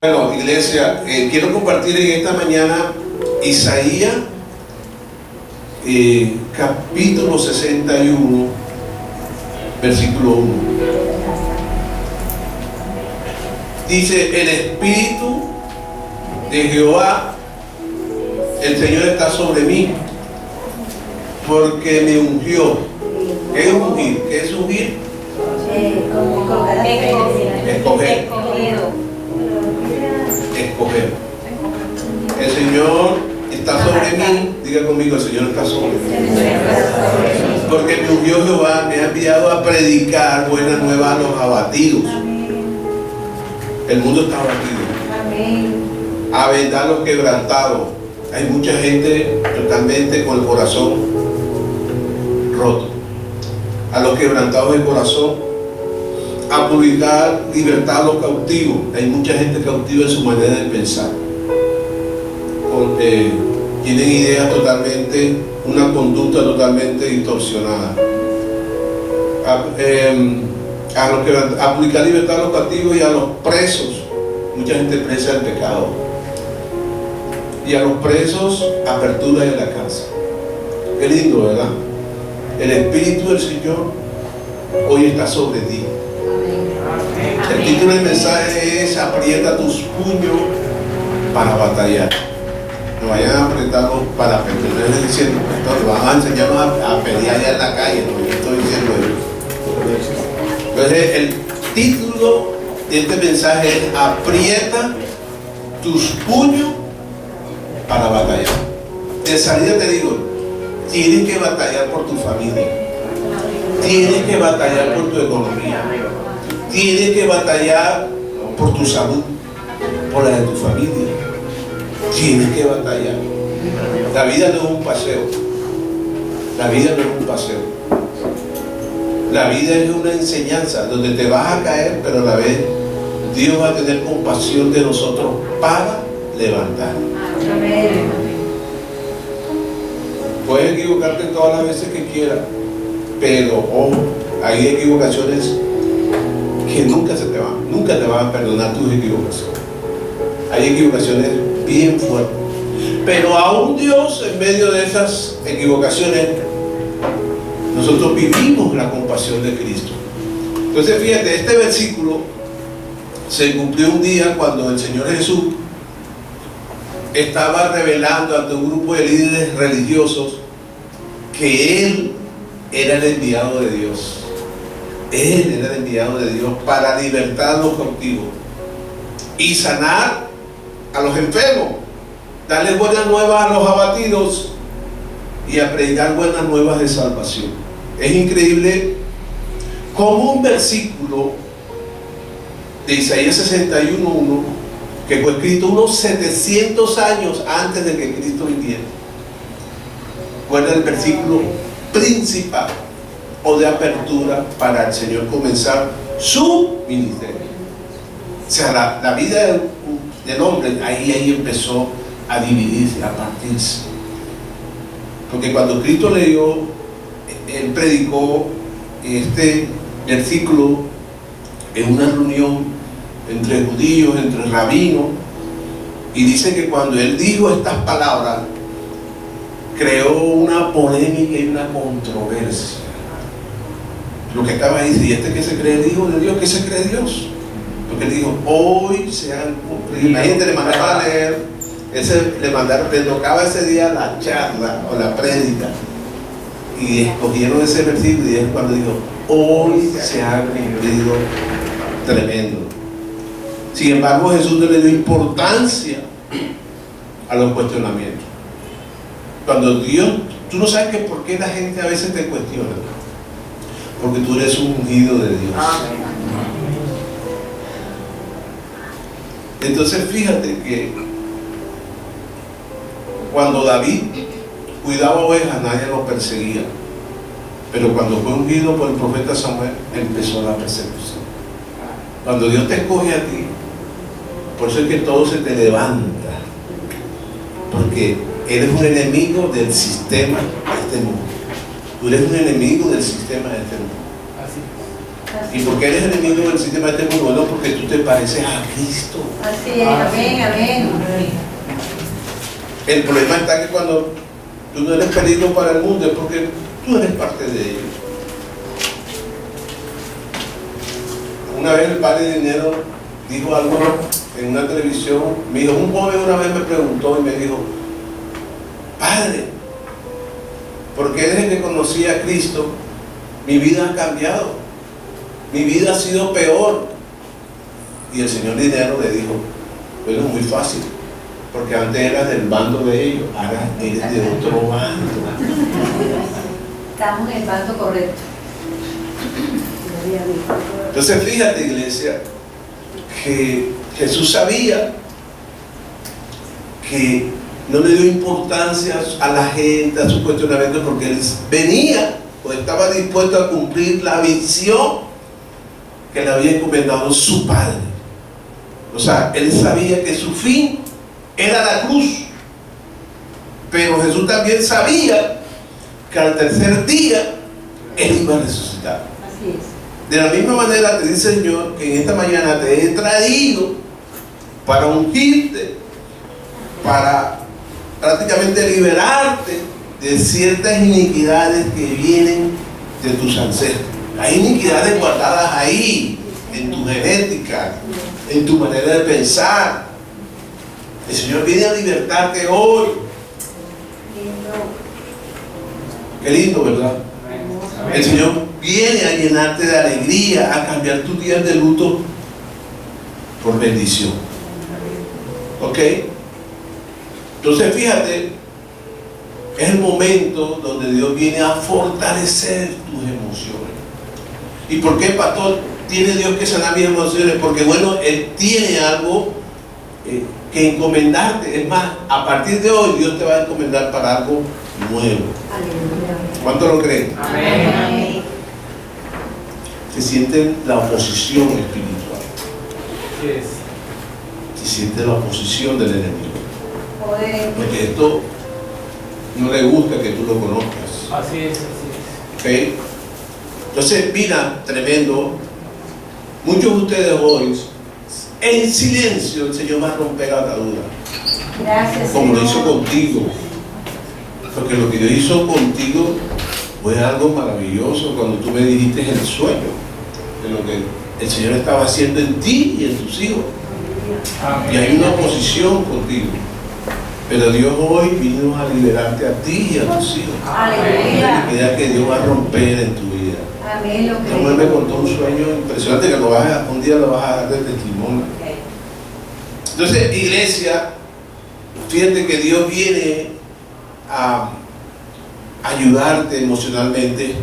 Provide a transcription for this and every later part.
Bueno, iglesia, quiero compartir en esta mañana Isaías, capítulo 61, versículo 1. Dice: el Espíritu de Jehová, el Señor, está sobre mí, porque me ungió. ¿Qué es ungir? ¿Qué es ungir? Escoger. Escoger. El Señor está sobre mí. Diga conmigo: el Señor está sobre mí. Porque me ungió Jehová, me ha enviado a predicar buena nueva a los abatidos. El mundo está abatido. A vendar los quebrantados. Hay mucha gente totalmente con el corazón roto. A los quebrantados del corazón. A publicar libertad a los cautivos. Hay mucha gente cautiva en su manera de pensar. Tienen ideas totalmente, una conducta totalmente distorsionada. A publicar libertad a los cautivos y a los presos. Mucha gente presa del pecado. Y a los presos, apertura en la casa. Qué lindo, ¿verdad? El Espíritu del Señor hoy está sobre ti. El título del mensaje es: aprieta tus puños para batallar. No vayan a apretarlos para pelear. No estoy diciendo, pastor, van a enseñarnos a pelear allá en la calle. No, yo estoy diciendo eso. Entonces, el título de este mensaje es: aprieta tus puños para batallar. De salida te digo, tienes que batallar por tu familia. Tienes que batallar por tu economía. Tienes que batallar por tu salud, por la de tu familia. Tienes que batallar. La vida no es un paseo. La vida no es un paseo. La vida es una enseñanza donde te vas a caer, pero a la vez Dios va a tener compasión de nosotros para levantar. Puedes equivocarte todas las veces que quieras, pero ojo, hay equivocaciones que nunca te van a perdonar tus equivocaciones. Hay equivocaciones bien fuertes, pero aún Dios, en medio de esas equivocaciones, nosotros vivimos la compasión de Cristo. Entonces fíjate, este versículo se cumplió un día cuando el Señor Jesús estaba revelando ante un grupo de líderes religiosos que Él era el enviado de Dios. Él era el enviado de Dios para libertar a los cautivos y sanar a los enfermos, darle buenas nuevas a los abatidos y a predicar buenas nuevas de salvación. Es increíble cómo un versículo de Isaías 61:1, que fue escrito unos 700 años antes de que Cristo viniera, fue el versículo principal o de apertura para el Señor comenzar su ministerio. O sea, la vida del hombre ahí empezó a dividirse, a partirse. Porque cuando Cristo leyó, Él predicó este versículo en una reunión entre judíos, entre rabinos, y dice que cuando Él dijo estas palabras, creó una polémica y una controversia. Lo que estaba ahí, ¿y este que se cree el Hijo de Dios? ¿Qué se cree Dios? Porque Él dijo: hoy se han cumplido. Imagínate, le mandaron a leer, le tocaba ese día la charla o la prédica, y escogieron ese versículo, y es cuando dijo: hoy se ha cumplido. Tremendo. Sin embargo, Jesús no le dio importancia a los cuestionamientos. Cuando Dios, tú no sabes que por qué la gente a veces te cuestiona. Porque tú eres un ungido de Dios. Entonces fíjate que cuando David cuidaba ovejas, nadie lo perseguía. Pero cuando fue ungido por el profeta Samuel, empezó la persecución. Cuando Dios te escoge a ti, por eso es que todo se te levanta. Porque eres un enemigo del sistema de este mundo. Tú eres un enemigo del sistema de este mundo. ¿Y por qué eres enemigo del sistema de este mundo? Bueno, porque tú te pareces a Cristo. Así es, amén, amén. El problema está que cuando tú no eres peligro para el mundo es porque tú eres parte de ellos. Una vez el padre de dinero dijo algo en una televisión. Me dijo, un joven una vez me preguntó y me dijo, padre, ¿por qué desde que conocí a Cristo mi vida ha cambiado? Mi vida ha sido peor. Y el señor dinero le dijo, bueno, muy fácil, porque antes eras del bando de ellos, ahora eres de otro bando. Estamos en el bando correcto. Entonces fíjate, iglesia, que Jesús sabía que no le dio importancia a la gente, a sus cuestionamientos, porque él venía o estaba dispuesto a cumplir la visión que le había encomendado su padre. O sea, él sabía que su fin era la cruz, pero Jesús también sabía que al tercer día él iba a resucitar. Así es. De la misma manera te dice el Señor que en esta mañana te he traído para ungirte, para prácticamente liberarte de ciertas iniquidades que vienen de tus ancestros. Hay iniquidades guardadas ahí, en tu genética, en tu manera de pensar. El Señor viene a libertarte hoy. Qué lindo, ¿verdad? El Señor viene a llenarte de alegría, a cambiar tus días de luto por bendición. ¿Ok? Entonces fíjate, es el momento donde Dios viene a fortalecer tus emociones. ¿Y por qué, pastor, tiene Dios que sanar mis emociones? Porque bueno, Él tiene algo que encomendarte. Es más, a partir de hoy Dios te va a encomendar para algo nuevo. ¿Cuánto lo creen? Amén. Se siente la oposición espiritual. Yes. Se siente la oposición del enemigo. Poder. Porque esto no le gusta que tú lo conozcas. Así es, así es. ¿Ok? Entonces, mira, tremendo. Muchos de ustedes hoy, en silencio, el Señor va a romper ataduras. Gracias, Como lo Señor. hizo contigo. Porque lo que Dios hizo contigo fue algo maravilloso cuando tú me dijiste el sueño de lo que el Señor estaba haciendo en ti y en tus hijos. Y hay una oposición contigo. Pero Dios hoy vino a liberarte a ti y a tus hijos. Aleluya. La idea que Dios va a romper en tu vida. Amén. Lo Esta mujer me contó un sueño impresionante que un día lo vas a dar de testimonio. Entonces, iglesia, fíjate que Dios viene a ayudarte emocionalmente,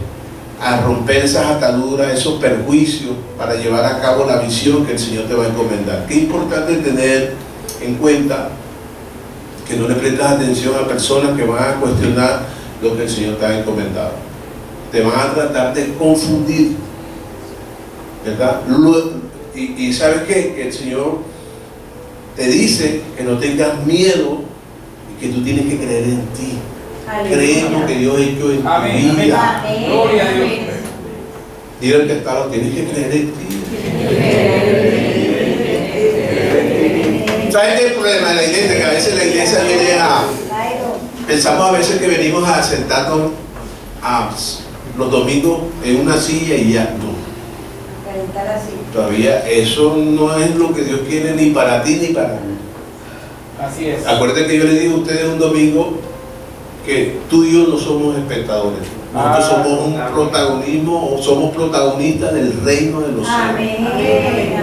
a romper esas ataduras, esos perjuicios, para llevar a cabo la visión que el Señor te va a encomendar. Qué importante tener en cuenta que no le prestas atención a personas que van a cuestionar lo que el Señor te ha encomendado. Te van a tratar de confundir, ¿verdad? Y ¿sabes qué? Que el Señor te dice que no tengas miedo y que tú tienes que creer en ti. Cree en lo que Dios ha hecho en Amén, tu vida. Amén. Gloria a Dios. Dile al que está, lo tienes que creer en ti. ¿Sabes qué es el problema de la iglesia? Que a veces la iglesia viene a... Pensamos a veces que venimos a sentarnos los domingos en una silla y ya. No. Calentar así. Todavía eso no es lo que Dios quiere ni para ti ni para mí. Así es. Acuérdense que yo les dije a ustedes un domingo que tú y yo no somos espectadores. Nosotros somos un protagonismo, o somos protagonistas del reino de los cielos. Amén. Amén.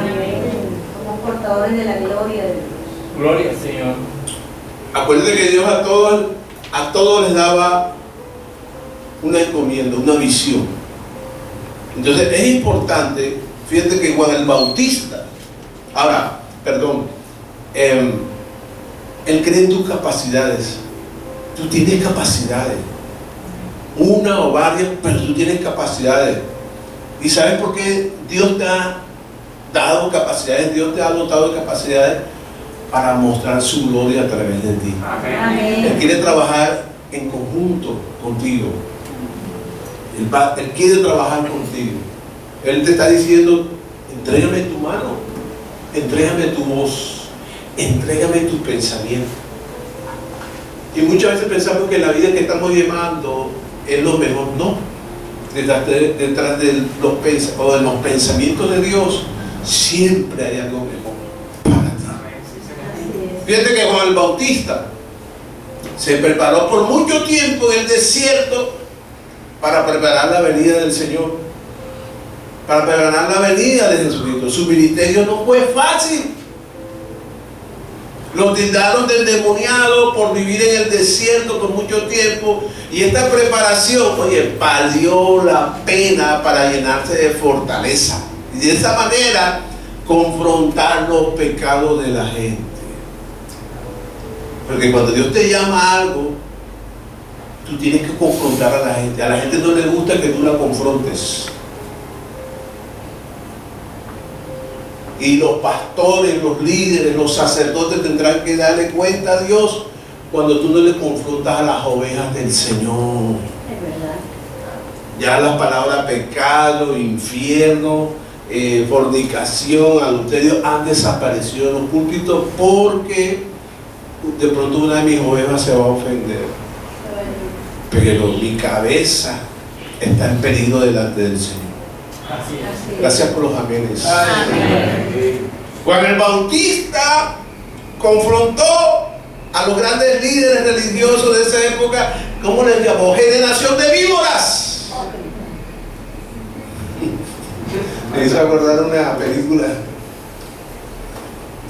Somos portadores de la gloria de Dios. Gloria al Señor. Acuérdense que Dios a todos les daba una encomienda, una visión. Entonces es importante, fíjate que Juan el Bautista, él cree en tus capacidades. Tú tienes capacidades, una o varias, pero tú tienes capacidades. ¿Y sabes por qué Dios te ha dado capacidades? Dios te ha dotado de capacidades para mostrar su gloria a través de ti. Amén. Él quiere trabajar en conjunto contigo. Él quiere trabajar contigo. Él te está diciendo, entrégame tu mano, entrégame tu voz, entrégame tu pensamiento. Y muchas veces pensamos que la vida que estamos llevando es lo mejor. No. Detrás de los pensamientos de Dios siempre hay algo mejor para ti. Fíjate que Juan el Bautista se preparó por mucho tiempo en el desierto para preparar la venida del Señor, para preparar la venida de Jesucristo. Su ministerio no fue fácil. Lo tildaron de endemoniado por vivir en el desierto por mucho tiempo. Y esta preparación, oye, valió la pena para llenarse de fortaleza. Y de esa manera confrontar los pecados de la gente. Porque cuando Dios te llama a algo, tú tienes que confrontar a la gente. A la gente no le gusta que tú la confrontes. Y los pastores, los líderes, los sacerdotes tendrán que darle cuenta a Dios cuando tú no le confrontas a las ovejas del Señor. Es verdad. Ya las palabras pecado, infierno, fornicación, adulterio han desaparecido en los púlpitos porque de pronto una de mis ovejas se va a ofender. Pero mi cabeza está en peligro delante del Señor. Así es. Gracias por los amenes. Amén. Juan el Bautista confrontó a los grandes líderes religiosos de esa época. ¿Cómo les llamó? Generación de víboras. Me hizo acordar una película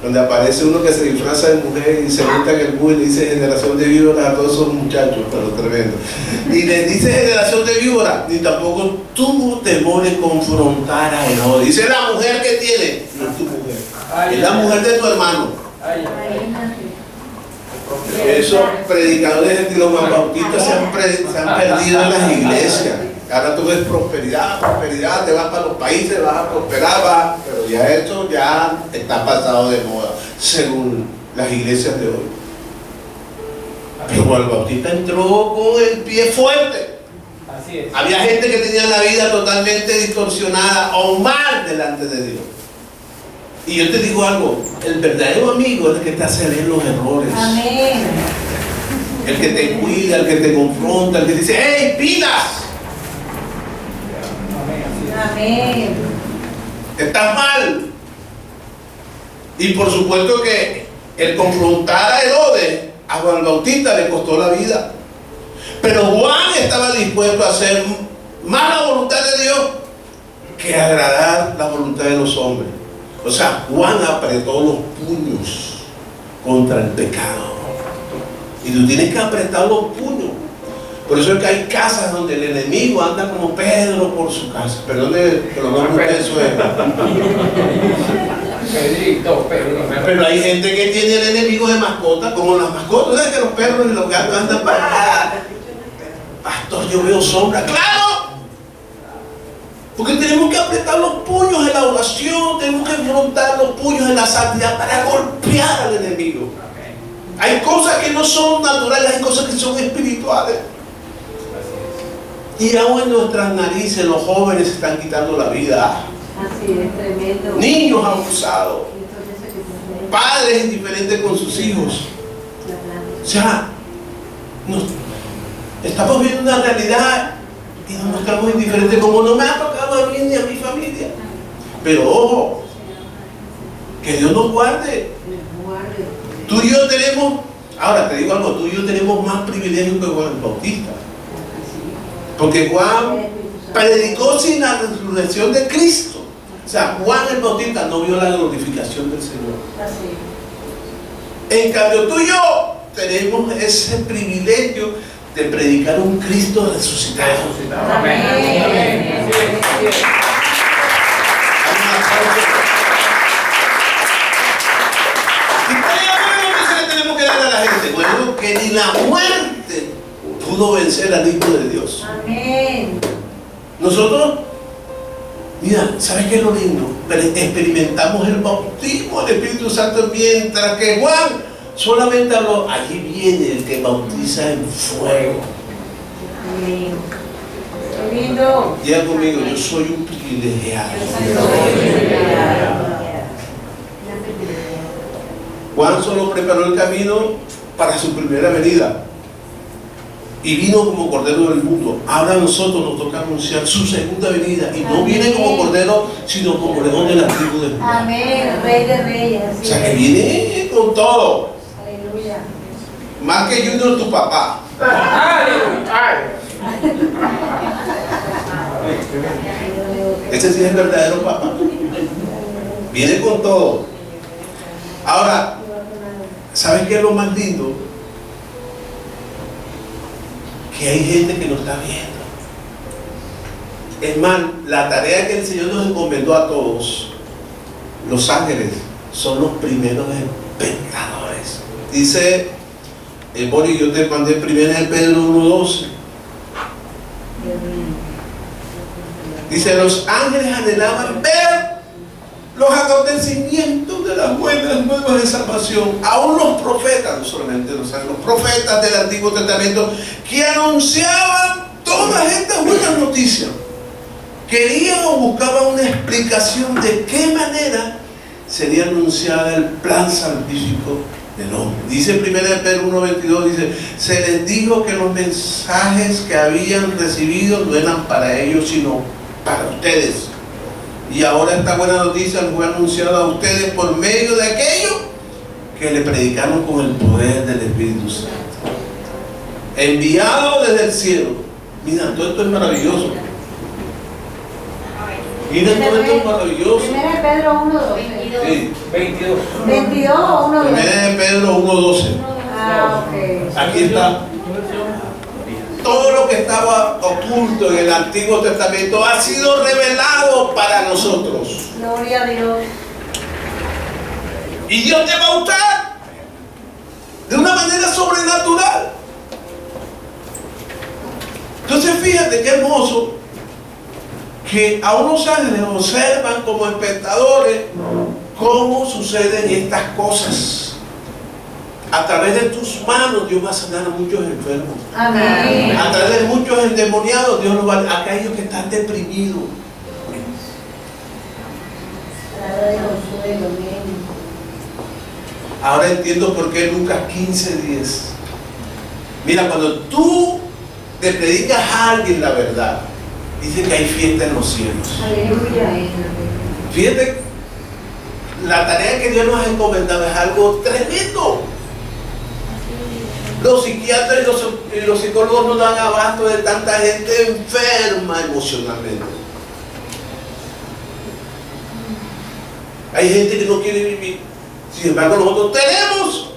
donde aparece uno que se disfraza de mujer y se monta en el bus y le dice generación de víboras a todos esos muchachos, pero tremendo. Y le dice generación de víboras, ni tampoco tuvo temor de confrontar a Herodes. Dice la mujer que tiene, no es tu mujer, es la mujer de tu hermano. Esos predicadores de estilo Juan Bautista se han perdido en las iglesias. Ahora tú ves prosperidad, te vas para los países, vas a prosperar, pero ya esto ya está pasado de moda, según las iglesias de hoy. Pero Juan Bautista entró con el pie fuerte. Así es. Había gente que tenía la vida totalmente distorsionada o mal delante de Dios. Y yo te digo algo, el verdadero amigo es el que te hace ver los errores. Amén. El que te cuida, el que te confronta, el que dice, ¡hey, pilas! Amén. Estás mal. Y por supuesto que el confrontar a Herodes, a Juan Bautista le costó la vida. Pero Juan estaba dispuesto a hacer más la voluntad de Dios que agradar la voluntad de los hombres. O sea, Juan apretó los puños contra el pecado. Y tú tienes que apretar los puños. Por eso es que hay casas donde el enemigo anda como Pedro por su casa. Perdón, pero no es eso. Pero hay gente que tiene el enemigo de mascota, como las mascotas. ¿Sabes que los perros y los gatos andan para? Pastor, yo veo sombra. ¡Claro! Porque tenemos que apretar los puños en la oración, tenemos que enfrentar los puños en la santidad para golpear al enemigo. Hay cosas que no son naturales, hay cosas que son espirituales. Y aún en nuestras narices los jóvenes están quitando la vida. Así es, tremendo. Niños abusados. Padres indiferentes con sus hijos. O sea, estamos viendo una realidad y nos mostramos indiferentes, como no me ha tocado a mí ni a mi familia. Pero ojo, que Dios nos guarde. Tú y yo tenemos, ahora te digo algo, tú y yo tenemos más privilegios que Juan el Bautista. Porque Juan predicó sin la resurrección de Cristo. O sea, Juan el Bautista no vio la glorificación del Señor. En cambio, tú y yo tenemos ese privilegio de predicar un Cristo resucitado. Amén. Amén. ¿Y cuál es la noticia que tenemos que dar a la gente? Bueno, que ni la muerte pudo vencer al Hijo de Dios. Amén. Nosotros, mira, ¿sabes qué es lo lindo? Experimentamos el bautismo del Espíritu Santo, mientras que Juan solamente habló, allí viene el que bautiza en fuego. Amén. lindo. Diga conmigo, yo soy un privilegiado. Juan solo preparó el camino para su primera venida y vino como cordero del mundo. Ahora a nosotros nos toca anunciar su segunda venida, y no viene como cordero, sino como león de la tribu de Judá. Amén, Rey de Reyes. O sea que viene con todo. Aleluya. Más que Junior, tu papá. Ese sí es el verdadero papá. Viene con todo. Ahora, ¿sabes qué es lo más lindo? Que hay gente que nos está viendo. Es más, la tarea que el Señor nos encomendó a todos, los ángeles, son los primeros espectadores. Dice, Boni, yo te mandé primero en Pedro 1:12. Dice, los ángeles anhelaban ver los acontecimientos de las buenas nuevas de salvación. Aún los profetas, no solamente los profetas del Antiguo Testamento, que anunciaban todas estas buenas noticias, querían o buscaban una explicación de qué manera sería anunciada el plan salvífico del hombre. Dice 1 Pedro 1:22, dice, se les dijo que los mensajes que habían recibido no eran para ellos, sino para ustedes. Y ahora esta buena noticia fue anunciada a ustedes por medio de aquello que le predicaron con el poder del Espíritu Santo, enviado desde el cielo. Mira, todo esto es maravilloso. Mira, todo esto es maravilloso. 1 Pedro 1:12. Sí. 22. 22 o 1:12. 1 Pedro 1:12. Ah, ok. Aquí está. Todo lo que estaba oculto en el Antiguo Testamento ha sido revelado para nosotros. Gloria a Dios. Y Dios te va a usar de una manera sobrenatural. Entonces fíjate qué hermoso que a unos ángeles observan como espectadores cómo suceden estas cosas. A través de tus manos Dios va a sanar a muchos enfermos. Amén. A través de muchos endemoniados Dios los va a aquellos que están deprimidos. Palabra de consuelo, amén. Ahora entiendo por qué Lucas 15:10. Mira, cuando tú te predicas a alguien la verdad, dice que hay fiesta en los cielos. Aleluya. Fíjate, la tarea que Dios nos ha encomendado es algo tremendo. Los psiquiatras y los psicólogos no dan abasto de tanta gente enferma emocionalmente. Hay gente que no quiere vivir. Sin embargo, nosotros tenemos,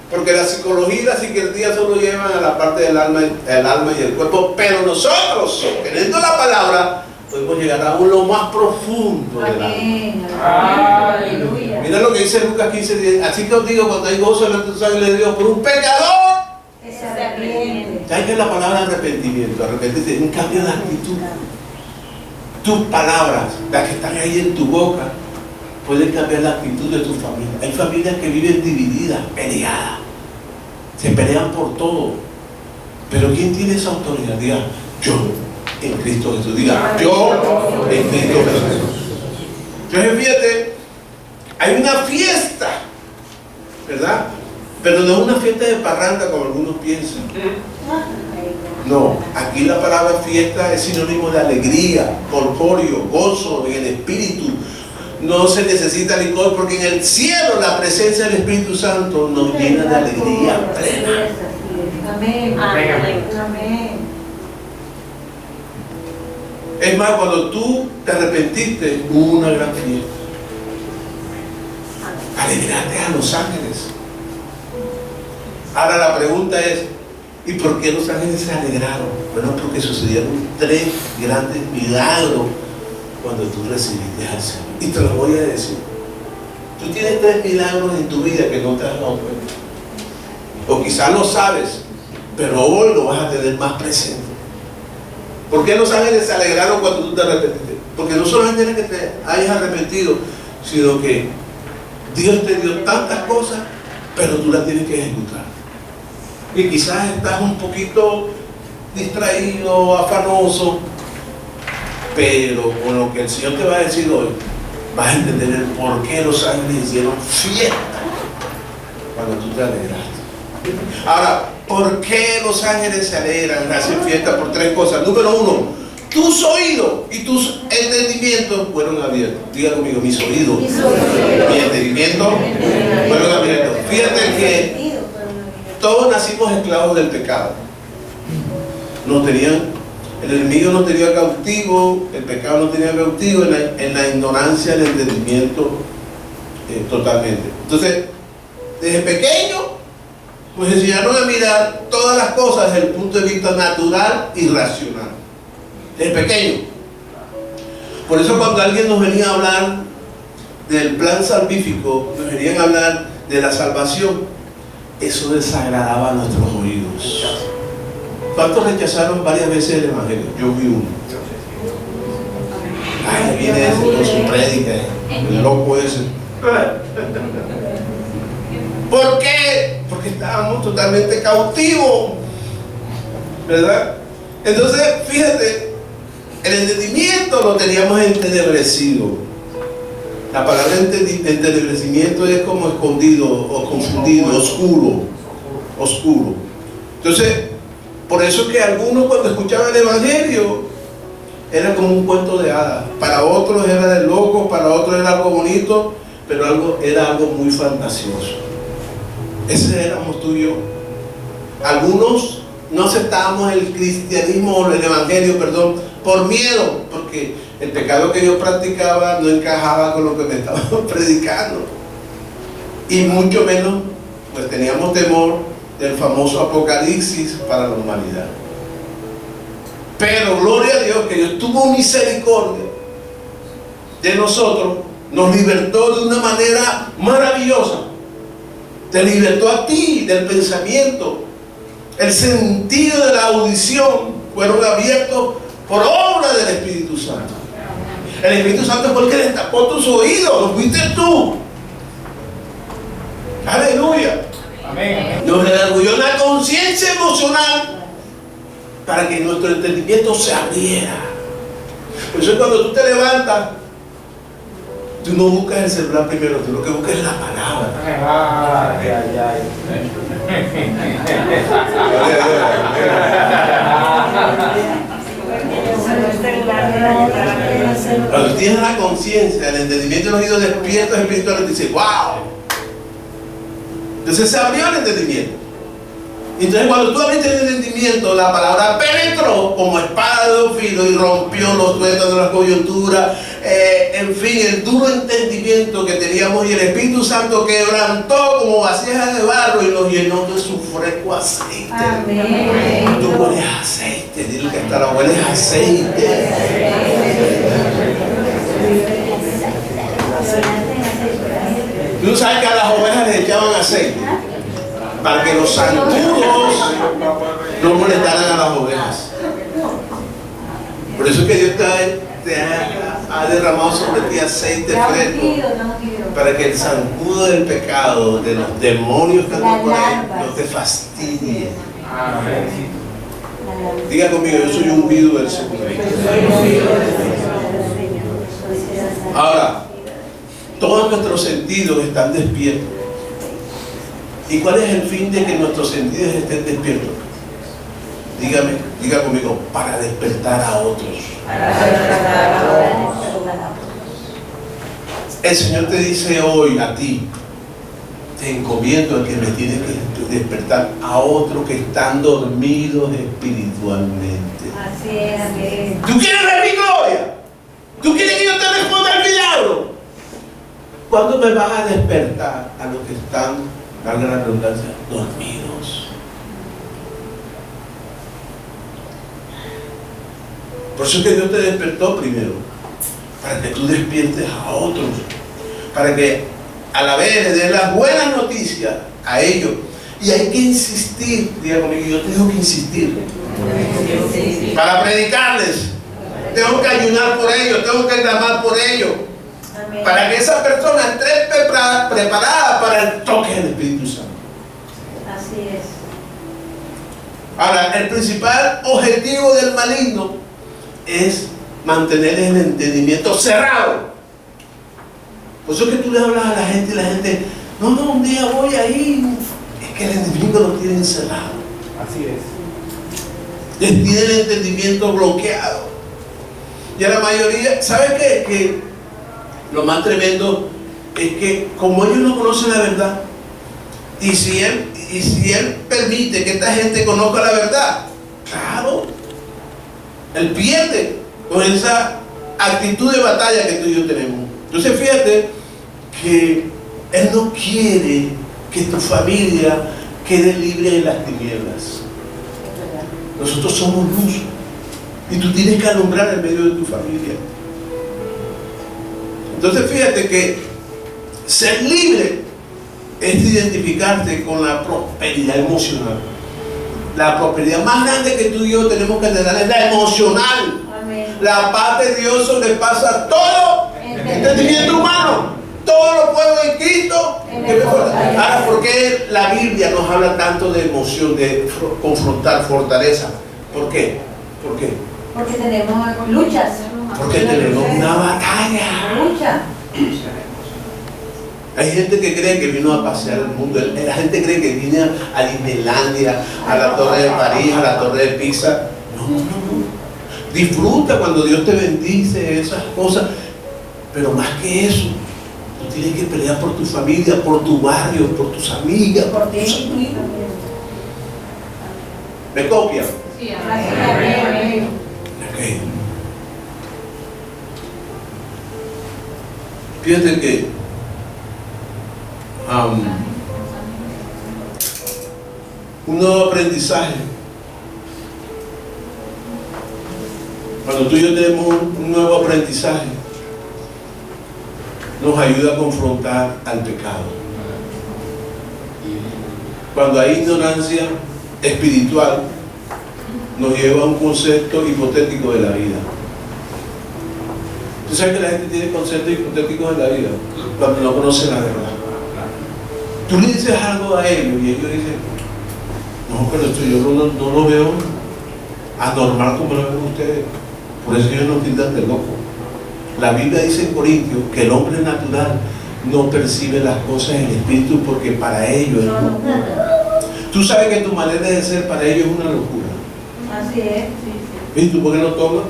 porque la psicología y la psiquiatría solo llevan a la parte del alma y el cuerpo, pero nosotros, teniendo la palabra, podemos llegar a lo más profundo del alma. Amén. Aleluya. Mira lo que dice Lucas 15:10. Así que os digo, cuando hay gozo en la sangre de Dios por un pecador, Que se arrepiente. ¿sabes qué es la palabra arrepentimiento? Arrepentirse es un cambio de actitud. Tus palabras, las que están ahí en tu boca, pueden cambiar la actitud de tu familia. Hay familias que viven divididas, peleadas, se pelean por todo. Pero ¿quién tiene esa autoridad? Diga, yo en Cristo Jesús. Diga, yo en Cristo Jesús. Entonces fíjate, hay una fiesta, ¿verdad? Pero no es una fiesta de parranda como algunos piensan. No, aquí la palabra fiesta es sinónimo de alegría, corpóreo, gozo en el espíritu. No se necesita licor porque en el cielo la presencia del Espíritu Santo nos llena de alegría plena. Amén. Amén. Amén. Es más, cuando tú te arrepentiste, hubo una gran fiesta. Alegrate a los ángeles. Ahora la pregunta es, ¿y por qué los ángeles se alegraron? Bueno, porque sucedieron 3 grandes milagros cuando tú recibiste al Señor. Y te lo voy a decir. Tú tienes 3 milagros en tu vida que no te has dado cuenta. O quizás lo sabes, pero hoy lo vas a tener más presente. ¿Por qué los ángeles se alegraron cuando tú te arrepentiste? Porque no solamente es que te hayas arrepentido, sino que Dios te dio tantas cosas, pero tú las tienes que ejecutar. Y quizás estás un poquito distraído, afanoso, Pero con lo que el Señor te va a decir hoy, vas a entender el por qué los ángeles hicieron fiesta cuando tú te alegraste. Ahora, ¿por qué los ángeles se alegran, hacen fiesta? Por tres cosas. Número uno, tus oídos y tus entendimientos fueron abiertos. Diga conmigo, mis oídos, mi entendimiento fueron abiertos. Fíjate que todos nacimos esclavos del pecado. El enemigo nos tenía cautivo, el pecado nos tenía cautivo en la ignorancia del entendimiento totalmente. Entonces, desde pequeño, nos enseñaron a mirar todas las cosas desde el punto de vista natural y racional. Desde pequeño. Por eso cuando alguien nos venía a hablar del plan salvífico, nos venían a hablar de la salvación, eso desagradaba a nuestros oídos. ¿Cuántos rechazaron varias veces el Evangelio? Yo vi uno. Ay, viene ese con su prédica, el loco ese. ¿Por qué? Porque estábamos totalmente cautivos, ¿verdad? Entonces, fíjate, el entendimiento lo teníamos entenebrecido. La palabra entenebrecimiento es como escondido o confundido, oscuro. Entonces, por eso es que algunos cuando escuchaban el Evangelio era como un cuento de hadas. Para otros era de locos, para otros era algo bonito, pero era algo muy fantasioso. Ese éramos tú y yo. Algunos no aceptábamos el cristianismo o el Evangelio, por miedo, porque el pecado que yo practicaba no encajaba con lo que me estaban predicando. Y mucho menos, pues teníamos temor del famoso apocalipsis para la humanidad. Pero gloria a Dios que Dios tuvo misericordia de nosotros, nos libertó de una manera maravillosa. Te libertó a ti del pensamiento. El sentido de la audición fueron abiertos por obra del Espíritu Santo. El Espíritu Santo fue el que destapó tus oídos, lo fuiste tú. Aleluya. Amén. Nos redarguyó una conciencia emocional para que nuestro entendimiento se abriera. Por eso cuando tú te levantas, tú no buscas el celular primero, tú lo que buscas es la palabra. Cuando tienes la conciencia, el entendimiento y los oídos despiertos espirituales, dices, wow. Entonces se abrió el entendimiento. Entonces cuando tú abriste el entendimiento, la palabra penetró como espada de dos filos y rompió los tuétanos de la coyuntura, en fin, el duro entendimiento que teníamos, y el Espíritu Santo quebrantó como vasijas de barro y nos llenó de su fresco aceite. Amén. Tú hueles a aceite, dile que hasta la hueles a aceite. Tú sabes que a las ovejas les echaban aceite para que los zancudos no molestaran a las ovejas. Por eso es que Dios te ha derramado sobre ti aceite fresco, para que el zancudo del pecado, de los demonios que andan por ahí, no te fastidie. Diga conmigo, yo soy ungido del Señor. Ahora, todos nuestros sentidos están despiertos. ¿Y cuál es el fin de que nuestros sentidos estén despiertos? Diga conmigo, para despertar a otros. El Señor te dice hoy a ti, te encomiendo a que me tienes que despertar a otros que están dormidos espiritualmente. Así es, amén. ¿Tú quieres ver mi gloria? ¿Tú quieres que yo te responda al milagro? ¿Cuándo me vas a despertar a los que están, valga la redundancia, dormidos? Por eso es que Dios te despertó primero, para que tú despiertes a otros, para que a la vez le des las buenas noticias a ellos. Y hay que insistir, diga conmigo, yo tengo que insistir para predicarles. Tengo que ayunar por ellos, tengo que clamar por ellos, para que esa persona esté preparada para el toque del Espíritu Santo. Así es. Ahora, el principal objetivo del maligno es mantener el entendimiento cerrado. Por eso es que tú le hablas a la gente y la gente, no, un día voy ahí. Es que el enemigo lo tiene encerrado. Así es. Les tiene el entendimiento bloqueado. Y a la mayoría, ¿sabes qué? Que lo más tremendo es que como ellos no conocen la verdad, y si él permite que esta gente conozca la verdad, claro, él pierde con esa actitud de batalla que tú y yo tenemos. Entonces fíjate que él no quiere que tu familia quede libre de las tinieblas. Nosotros somos luz y tú tienes que alumbrar en medio de tu familia. Entonces fíjate que ser libre es identificarte con la prosperidad emocional. La prosperidad más grande que tú y yo tenemos que tener es la emocional. Amén. La paz de Dios sobrepasa todo entendimiento humano. Todo lo puedo en Cristo. Ahora, ¿por qué la Biblia nos habla tanto de emoción, de confrontar, fortaleza? ¿Por qué? ¿Por qué? Porque tenemos luchas. Porque tenemos una batalla. Lucha. Hay gente que cree que vino a pasear el mundo. La gente cree que vine a Disneylandia, a la Torre de París, a la Torre de Pisa. No. Disfruta cuando Dios te bendice, esas cosas. Pero más que eso, tú tienes que pelear por tu familia, por tu barrio, por tus amigas, por tus amigos. ¿Me copian? Sí, amén. Okay. Fíjate que un nuevo aprendizaje. Cuando tú y yo tenemos un nuevo aprendizaje, nos ayuda a confrontar al pecado. Cuando hay ignorancia espiritual, nos lleva a un concepto hipotético de la vida. ¿Tú sabes que la gente tiene conceptos hipotéticos de la vida? Cuando no conocen la verdad. Tú le dices algo a ellos y ellos dicen, no, pero esto yo no lo veo anormal como lo ven ustedes. Por eso ellos nos tildan de loco. La Biblia dice en Corintios que el hombre natural no percibe las cosas en el espíritu porque para ellos es locura. Tú sabes que tu manera de ser para ellos es una locura. Así es. ¿Y tú por qué no tomas?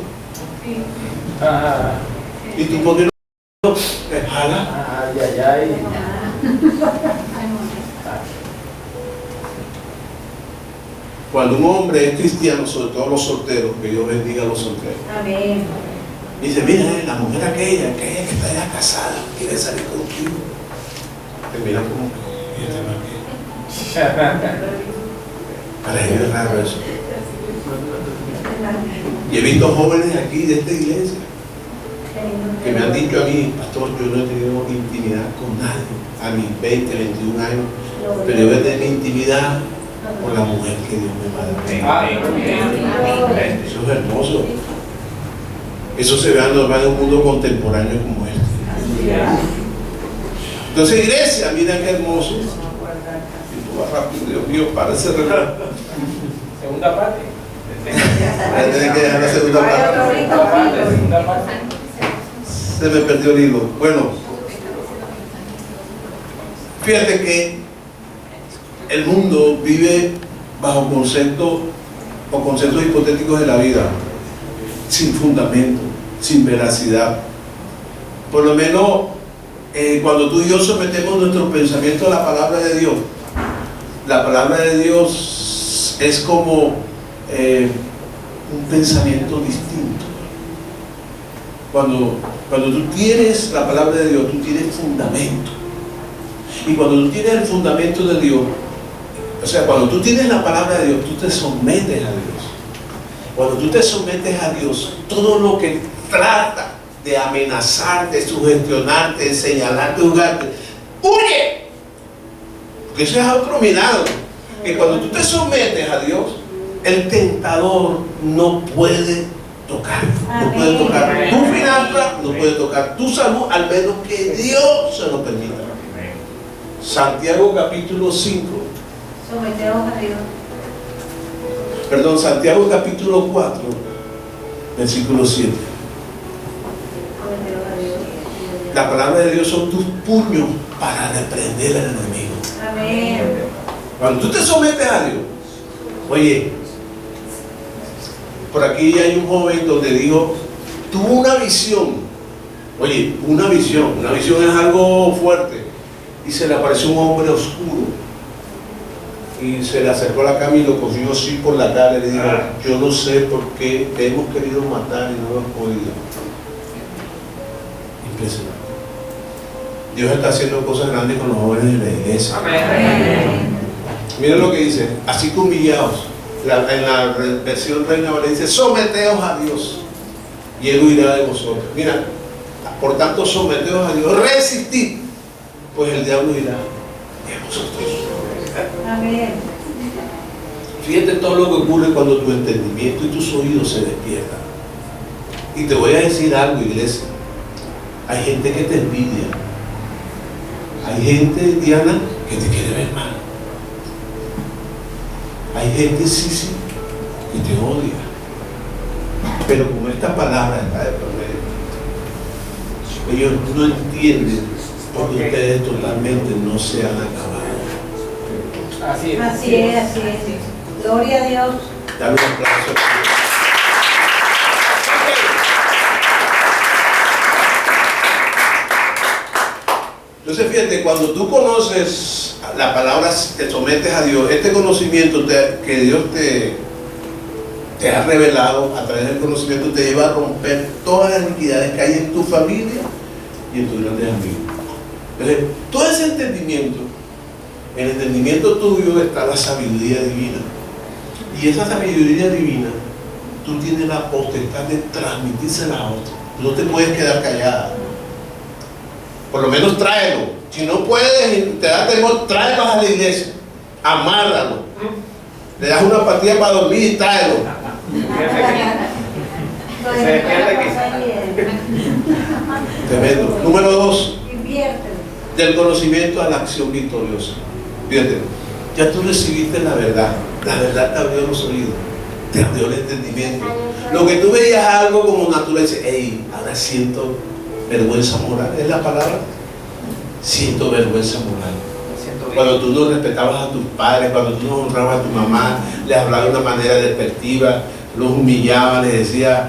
¿Y tú por qué no jalas? Ay. Cuando un hombre es cristiano, sobre todo los solteros, que Dios bendiga a los solteros, Amén. dice, mira, la mujer aquella que está ya casada, quiere salir contigo. Te mira como que, para ellos es raro eso. Y he visto jóvenes aquí de esta iglesia que me han dicho a mí, pastor, yo no he tenido intimidad con nadie a mis 20, 21 años, pero yo voy a tener intimidad con la mujer que Dios me manda. Eso es hermoso. Eso se ve normal en un mundo contemporáneo como este. Entonces, iglesia, mira qué hermoso. Y tú vas rápido, Dios mío, para ese reloj. Segunda parte. Tienes que dejar la segunda parte. Se me perdió el hilo. Bueno, fíjate que el mundo vive bajo conceptos hipotéticos de la vida, sin fundamento, sin veracidad. Por lo menos cuando tú y yo sometemos nuestro pensamiento a la palabra de Dios, la palabra de Dios es como un pensamiento distinto. Cuando tú tienes la palabra de Dios, tú tienes fundamento. Y cuando tú tienes el fundamento de Dios, o sea, cuando tú tienes la palabra de Dios, tú te sometes a Dios. Cuando tú te sometes a Dios, todo lo que trata de amenazarte, sugestionarte, señalarte, juzgarte, ¡huye! Porque eso es otro milagro. Que cuando tú te sometes a Dios, el tentador no puede tocar. No puede tocar tu finanza, no puede tocar tu salud, al menos que Dios se lo permita. Santiago capítulo 5. Someteos a Dios. Perdón, Santiago capítulo 4, versículo 7. La palabra de Dios son tus puños para reprender al enemigo. Amén. Cuando tú te sometes a Dios, oye, por aquí hay un joven donde dijo, tuvo una visión. Oye, una visión es algo fuerte. Y se le apareció un hombre oscuro. Y se le acercó a la cama y lo cogió así por la cara y le dijo, yo no sé por qué te hemos querido matar y no lo hemos podido. Impresionante. Dios está haciendo cosas grandes con los jóvenes de la iglesia. Amén. Miren lo que dice, así que humillaos. En la versión Reina Valera dice, someteos a Dios y Él huirá de vosotros. Mira, por tanto someteos a Dios, resistid, pues el diablo irá de vosotros. Amén. Fíjate todo lo que ocurre cuando tu entendimiento y tus oídos se despiertan. Y te voy a decir algo, iglesia. Hay gente que te envidia. Hay gente, Diana, que te quiere ver mal. Hay gente, sí, que te odia. Pero como esta palabra está de por medio, ellos no entienden porque ustedes totalmente no se han acabado. Así es. Así es. Gloria a Dios. Dale un aplauso. Entonces fíjate, cuando tú conoces la palabra, te sometes a Dios, este conocimiento que Dios te ha revelado a través del conocimiento te lleva a romper todas las iniquidades que hay en tu familia y en tus grandes amigos. Entonces, todo ese entendimiento, en el entendimiento tuyo está la sabiduría divina. Y esa sabiduría divina, tú tienes la potestad de transmitírsela a otros. No te puedes quedar callada. Por lo menos tráelo. Si no puedes, te da temor, tráelo a la iglesia. Amárralo. Le das una pastilla para dormir y tráelo. Tremendo. Número 2. Inviértelo. Del conocimiento a la acción victoriosa. Fíjate, ya tú recibiste la verdad te abrió los oídos, te abrió el entendimiento. Lo que tú veías algo como natural, dices, hey, ahora siento vergüenza moral, es la palabra. Siento vergüenza moral. Cuando tú no respetabas a tus padres, cuando tú no honrabas a tu mamá, les hablabas de una manera despectiva, los humillabas, les decías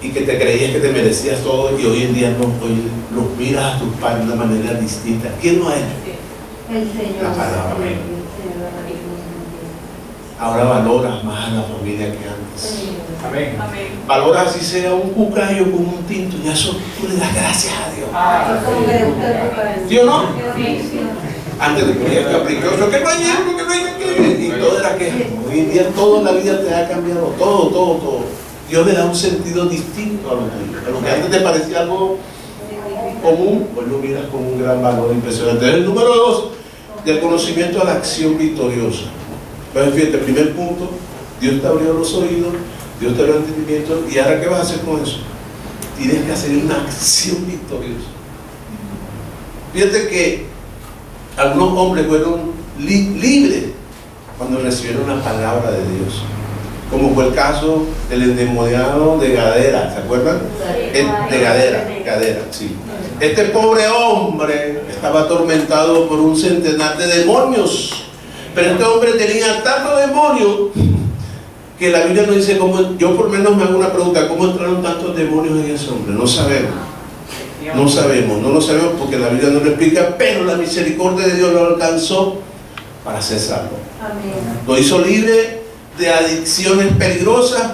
y que te creías que te merecías todo, y hoy en día no, hoy los miras a tus padres de una manera distinta. ¿Quién lo ha hecho? El Señor. La palabra. El Señor. Ahora valoras más a la familia que antes. Amén. Valoras si sea un cucayo con un tinto, y eso tú le das gracias a Dios. Es como que le gusta el cucayo. ¿Sí o no? Sí, sí. Antes de poner caprichoso, que no hay algo, que no hay que. Y todo era que hoy en día todo en la vida te ha cambiado, todo. Dios le da un sentido distinto a lo tuyo. A lo que antes te parecía algo común, pues lo miras con un gran valor impresionante. Entonces, el número 2, del conocimiento a la acción victoriosa. Entonces, fíjate, primer punto, Dios te abrió los oídos, Dios te abrió el entendimiento, y ahora ¿qué vas a hacer con eso? Tienes que hacer una acción victoriosa. Fíjate que algunos hombres fueron libres cuando recibieron la palabra de Dios, como fue el caso del endemoniado de Gadara, ¿se acuerdan? De Gadara, sí. Este pobre hombre estaba atormentado por un centenar de demonios, pero este hombre tenía tantos demonios que la Biblia no dice cómo. Yo por lo menos me hago una pregunta: ¿cómo entraron tantos demonios en ese hombre? No sabemos. No lo sabemos porque la Biblia no lo explica, pero la misericordia de Dios lo alcanzó para ser salvo. Amén. Lo hizo libre de adicciones peligrosas,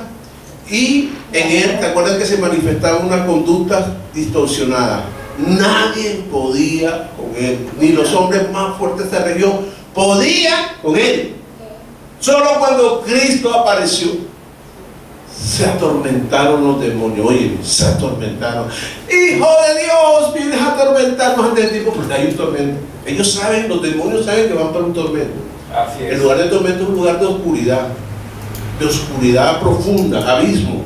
y en él, ¿te acuerdas que se manifestaba una conducta distorsionada? Nadie podía con él, ni los hombres más fuertes de esta región podían con él. Solo cuando Cristo apareció, se atormentaron los demonios. Oye, se atormentaron. Hijo de Dios, vienes a atormentarnos ante ti, porque hay un tormento. Ellos saben, los demonios saben que van para un tormento. Así es. El lugar de tormento es un lugar de oscuridad profunda, abismo.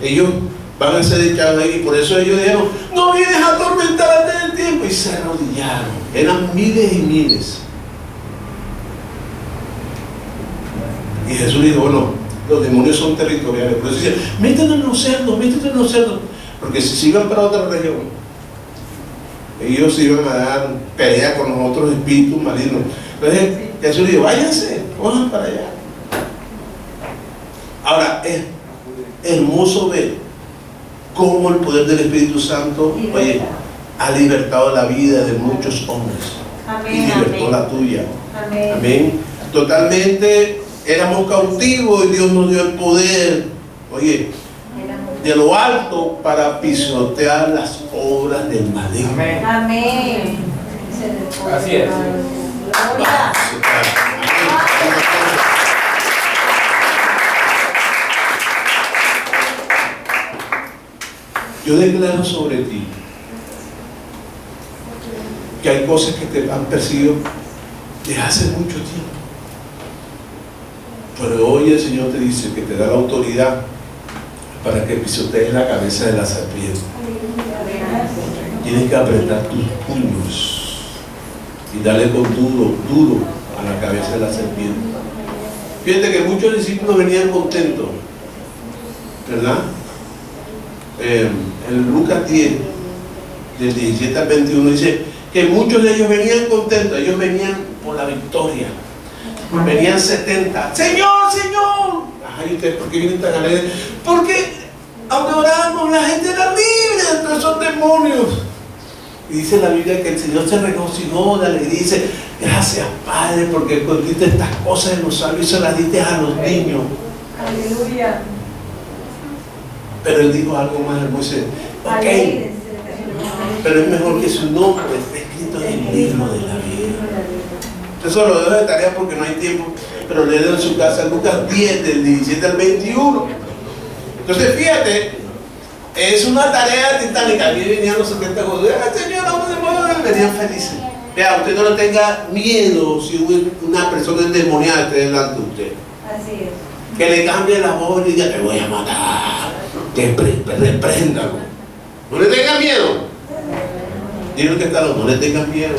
Ellos van a ser echados ahí, y por eso ellos dijeron: no vienes a atormentar antes del tiempo, y se arrodillaron. Eran miles y miles. Y Jesús dijo: bueno, los demonios son territoriales, por eso dice: métete en los cerdos, porque si iban para otra región, ellos iban a dar pelea con los otros espíritus malignos. Entonces Jesús le dijo, váyanse, cojan para allá. Ahora, es hermoso ver cómo el poder del Espíritu Santo, oye, ha libertado la vida de muchos hombres. Amén, Y libertó amén. la tuya. Amén. Amén. Totalmente éramos cautivos y Dios nos dio el poder, oye, de lo alto para pisotear las obras del maligno. Amén. Amén. Así es. Gloria. Yo declaro sobre ti que hay cosas que te han perseguido desde hace mucho tiempo. Pero hoy el Señor te dice que te da la autoridad para que pisotees la cabeza de la serpiente. Tienes que apretar tus puños y darle con duro a la cabeza de la serpiente. Fíjate que muchos discípulos venían contentos, ¿verdad? En Lucas 10, del 17 al 21, dice que muchos de ellos venían contentos, ellos venían por la victoria. Venían 70. Señor, Señor. Ay, ¿ustedes por qué vienen tan alegres? Porque aunque oramos, la gente era libre de todos esos demonios. Y dice la Biblia que el Señor se regocijó de alegría y dice, gracias Padre, porque escondiste estas cosas en los sabios y se las diste a los niños. Aleluya. Pero Él dijo algo más hermoso. Ok, pero es mejor que su nombre esté escrito en el libro de la vida. Eso lo dejo de tarea porque no hay tiempo, pero le en su casa Lucas 10, del 17 al 21. Entonces, fíjate, es una tarea titánica. Aquí venían los 70 judíos, Señor, vamos de modo, venían felices. Vea, usted no le tenga miedo si una persona endemoniada esté delante de usted. Así es. Que le cambie la voz y diga, te voy a matar. Repréndalo. No le tenga miedo. Dile que está loco, no le tengan miedo.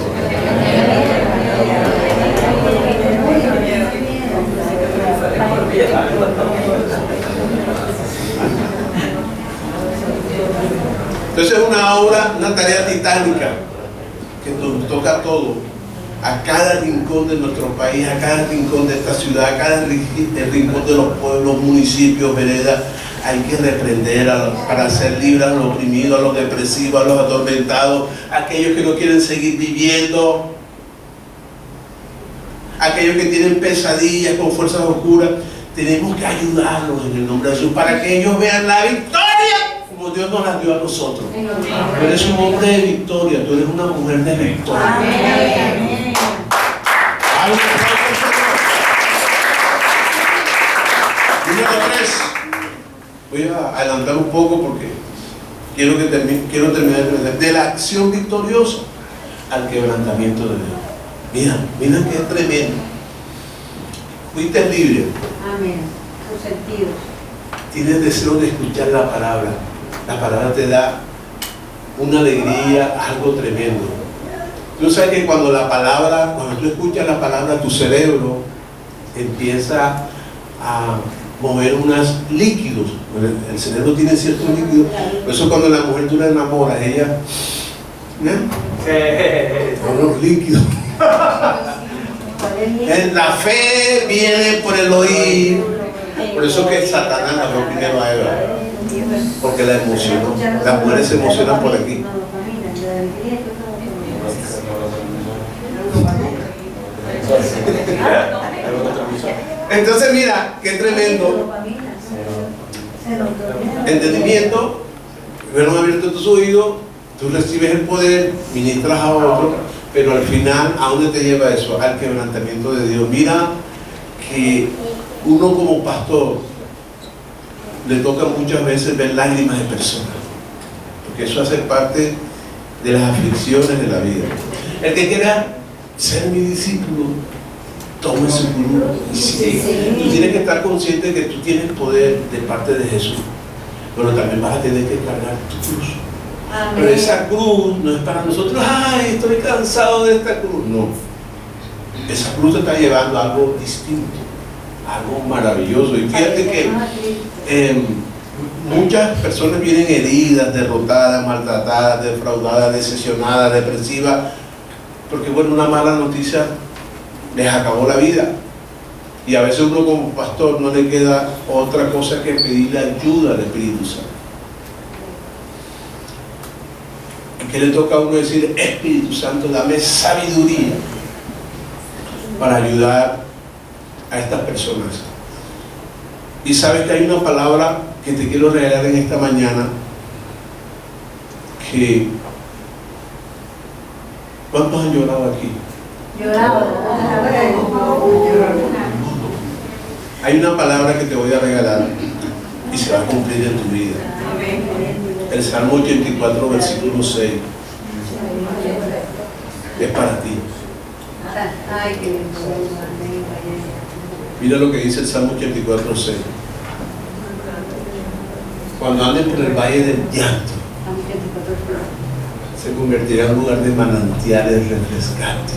Entonces es una obra, una tarea titánica que nos toca a todos, a cada rincón de nuestro país, a cada rincón de esta ciudad, a cada rincón de los pueblos, municipios, veredas. Hay que reprender para hacer libre a los oprimidos, a los depresivos, a los atormentados, a aquellos que no quieren seguir viviendo, a aquellos que tienen pesadillas con fuerzas oscuras. Tenemos que ayudarlos en el nombre de Jesús para que ellos vean la victoria como Dios nos la dio a nosotros. Tú eres un hombre de victoria, tú eres una mujer de victoria. Amén. Número 3. Voy a adelantar un poco porque quiero terminar de la acción victoriosa al quebrantamiento de Dios. Mira que es tremendo. Fuiste libre. Amén. Sus sentidos. Tienes deseo de escuchar la palabra. La palabra te da una alegría, algo tremendo. Tú sabes que cuando tú escuchas la palabra, tu cerebro empieza a mover unos líquidos. El cerebro tiene ciertos líquidos. Por eso cuando la mujer tú la enamoras, ella unos líquidos. La fe viene por el oír. Por eso que Satanás la fue primero a Eva, porque la emocionó. Las mujeres se emocionan por aquí. Entonces mira, qué tremendo. Entendimiento, fueron abiertos tus oídos, tú recibes el poder, ministras a otro, pero al final, ¿a dónde te lleva eso? Al quebrantamiento de Dios. Mira que uno como pastor le toca muchas veces ver lágrimas de personas, porque eso hace parte de las aflicciones de la vida. El que quiera ser mi discípulo, tome su cruz y sigue. Tú tienes que estar consciente de que tú tienes poder de parte de Jesús, pero también vas a tener que cargar tu cruz. Amén. Pero esa cruz no es para nosotros, ay, estoy cansado de esta cruz. No, esa cruz te está llevando a algo distinto, algo maravilloso. Y fíjate que muchas personas vienen heridas, derrotadas, maltratadas, defraudadas, decepcionadas, depresivas, porque bueno, una mala noticia les acabó la vida. Y a veces uno como pastor no le queda otra cosa que pedirle ayuda al Espíritu Santo. ¿Y qué le toca a uno decir? Espíritu Santo, dame sabiduría para ayudar a estas personas. Y sabes que hay una palabra que te quiero regalar en esta mañana, que ¿cuántos han llorado aquí? Hay una palabra que te voy a regalar y se va a cumplir en tu vida. El Salmo 84, versículo 6 es para ti. Mira lo que dice el Salmo 84, 6. Cuando anden por el valle del llanto, se convertirá en un lugar de manantiales refrescantes.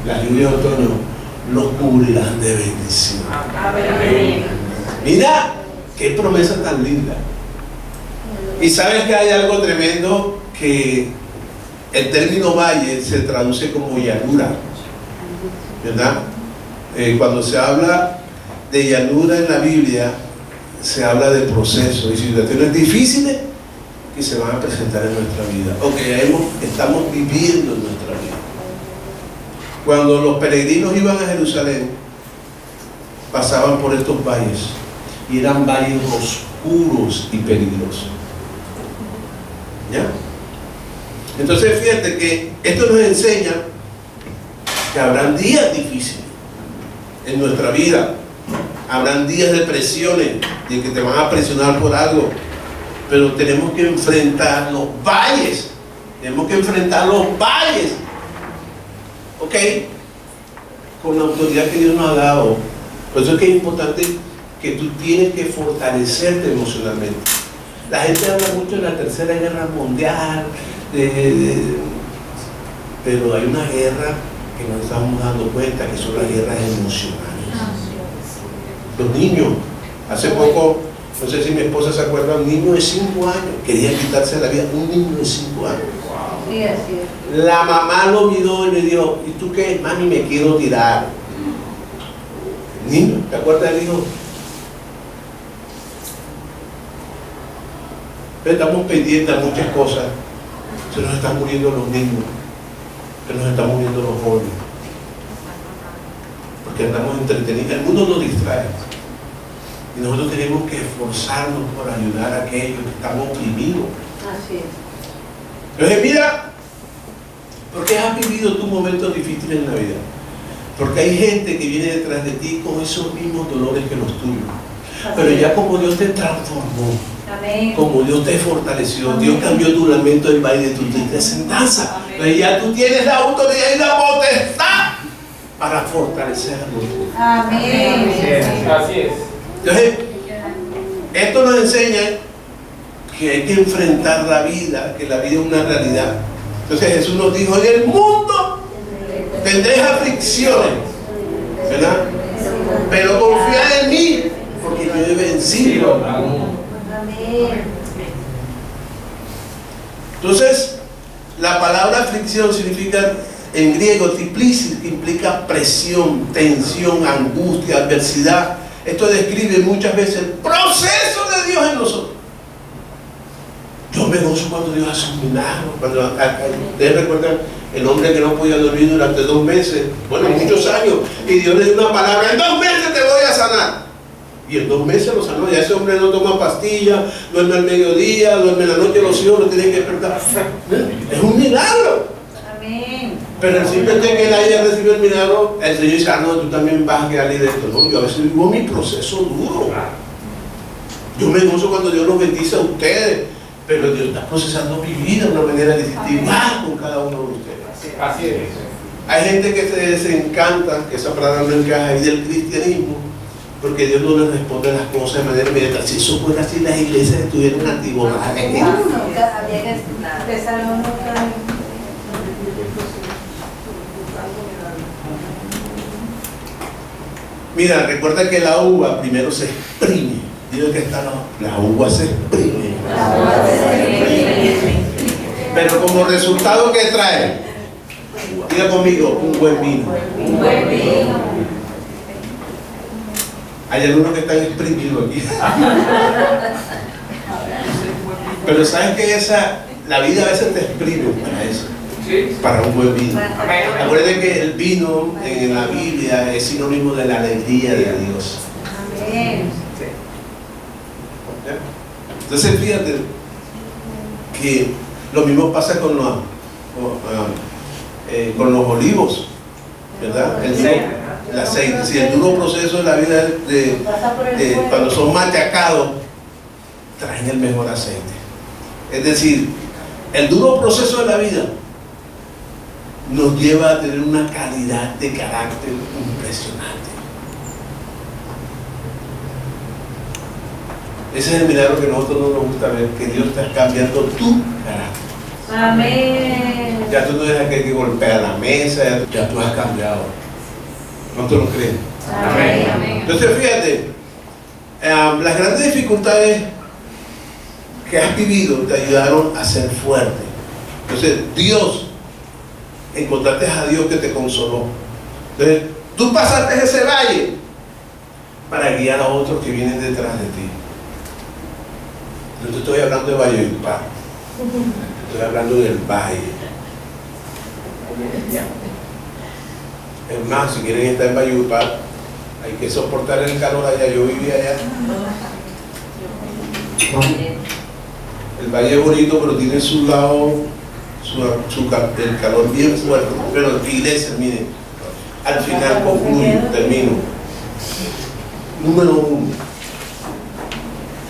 Las lluvias de otoño los cubrirán de bendición. Mira, qué promesa tan linda. Y sabes que hay algo tremendo, que el término valle se traduce como llanura, ¿verdad? Cuando se habla de llanura en la Biblia, se habla de procesos y situaciones difíciles que se van a presentar en nuestra vida, o que estamos viviendo en nuestra vida. Cuando los peregrinos iban a Jerusalén, pasaban por estos valles, y eran valles oscuros y peligrosos. ¿Ya? Entonces fíjate que esto nos enseña que habrán días difíciles en nuestra vida, habrán días de presiones, de que te van a presionar por algo, pero tenemos que enfrentar los valles, ¿ok? Con la autoridad que Dios nos ha dado. Por eso es que es importante que tú tienes que fortalecerte emocionalmente. La gente habla mucho de la Tercera Guerra Mundial, pero hay una guerra que nos estamos dando cuenta, que son las guerras emocionales. Los niños, hace poco, no sé si mi esposa se acuerda, un niño de 5 años quería quitarse la vida, un niño de 5 años. Sí, así es. La mamá lo miró y le dijo, ¿y tú qué? Mami, me quiero tirar. El niño, ¿te acuerdas del hijo? Estamos pendientes a muchas cosas. Se nos están muriendo los niños, se nos están muriendo los jóvenes, porque andamos entretenidos. El mundo nos distrae y nosotros tenemos que esforzarnos por ayudar a aquellos que están oprimidos. Así es. Entonces mira, ¿por qué has vivido tus momentos difíciles en la vida? Porque hay gente que viene detrás de ti con esos mismos dolores que los tuyos. Pero ya como Dios te transformó, Amén. como Dios te fortaleció, Dios cambió tu lamento del valle de tu tristeza. Entonces ya tú tienes la autoridad y la potestad para fortalecerlo. Amén. Así es. Entonces, esto nos enseña que hay que enfrentar la vida, que la vida es una realidad. Entonces Jesús nos dijo, en el mundo tendréis aflicciones, ¿verdad? Pero confiad en mí, porque yo he vencido. Amén. Entonces, la palabra aflicción significa en griego triplicis, que implica presión, tensión, angustia, adversidad. Esto describe muchas veces el proceso de Dios en nosotros. Yo me gozo cuando Dios hace un milagro. Ustedes recuerdan el hombre que no podía dormir durante 2 meses, bueno, muchos años, y Dios le dio una palabra: en 2 meses te voy a sanar. Y en 2 meses lo sanó. Ya ese hombre no toma pastillas, duerme al mediodía, duerme en la noche, los hijos lo tienen que despertar. Es un milagro. Amén. Pero el simple hecho de que él haya recibido el milagro, el Señor dice: ah, no, tú también vas a quedar de esto. No, yo a veces vivo mi proceso duro. Yo me gozo cuando Dios los bendice a ustedes, pero Dios está procesando mi vida de una manera distinta con cada uno de ustedes. Así es. Hay gente que se desencanta, que esa palabra no encaja ahí, del cristianismo, porque Dios no les responde las cosas de manera inmediata. Si eso fuera así, las iglesias estuvieran atiborradas. Había que empezar uno cada. Mira, recuerda que la uva primero se exprime. Digo que está la uva se exprime. Pero como resultado, ¿qué trae? Diga conmigo, un buen vino. Un buen vino. Hay algunos que están exprimidos aquí. Pero ¿saben que la vida a veces te exprime para eso? Para un buen vino. Acuérdense que el vino en la Biblia es sinónimo de la alegría de Dios. Amén. Entonces fíjate que lo mismo pasa con los olivos, ¿verdad? El aceite. Si el duro proceso de la vida cuando son machacados, traen el mejor aceite. Es decir, el duro proceso de la vida nos lleva a tener una calidad de carácter impresionante. Ese es el milagro que a nosotros no nos gusta ver, que Dios está cambiando tu carácter. Amén. Ya tú no eres aquel que golpea la mesa, ya tú has cambiado. ¿No te lo crees? Amén. Entonces fíjate, las grandes dificultades que has vivido te ayudaron a ser fuerte. Entonces Dios, encontraste a Dios que te consoló. Entonces tú pasaste ese valle para guiar a otros que vienen detrás de ti. No te estoy hablando de Valledupar, estoy hablando del valle. Es más, si quieren estar en Valledupar, hay que soportar el calor allá. Yo vivía allá. El valle es bonito, pero tiene su lado, el calor bien fuerte. Pero la iglesia, miren, al final concluyo, termino. Número 1,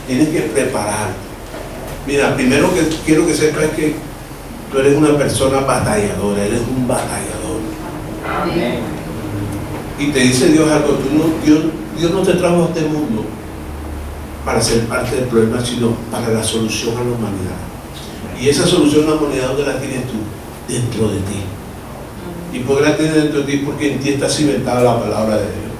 tienes que prepararte. Mira, primero que quiero que sepas es que tú eres una persona batalladora, eres un batallador. Amén. Y te dice Dios algo, Dios no te trajo a este mundo para ser parte del problema, sino para la solución a la humanidad. Y esa solución a la humanidad, ¿dónde la tienes tú? Dentro de ti. ¿Y por qué la tienes dentro de ti? Porque en ti está cimentada la palabra de Dios.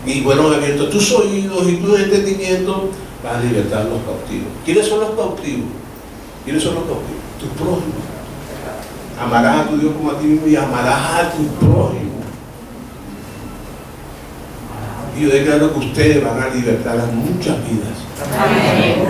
Y fueron abiertos tus oídos y tu entendimiento para libertar a los cautivos. ¿Quiénes son los cautivos? ¿Quiénes son los cautivos? Tu prójimo. Amarás a tu Dios como a ti mismo y amarás a tu prójimo. Y yo declaro que ustedes van a libertar a muchas vidas. Amén.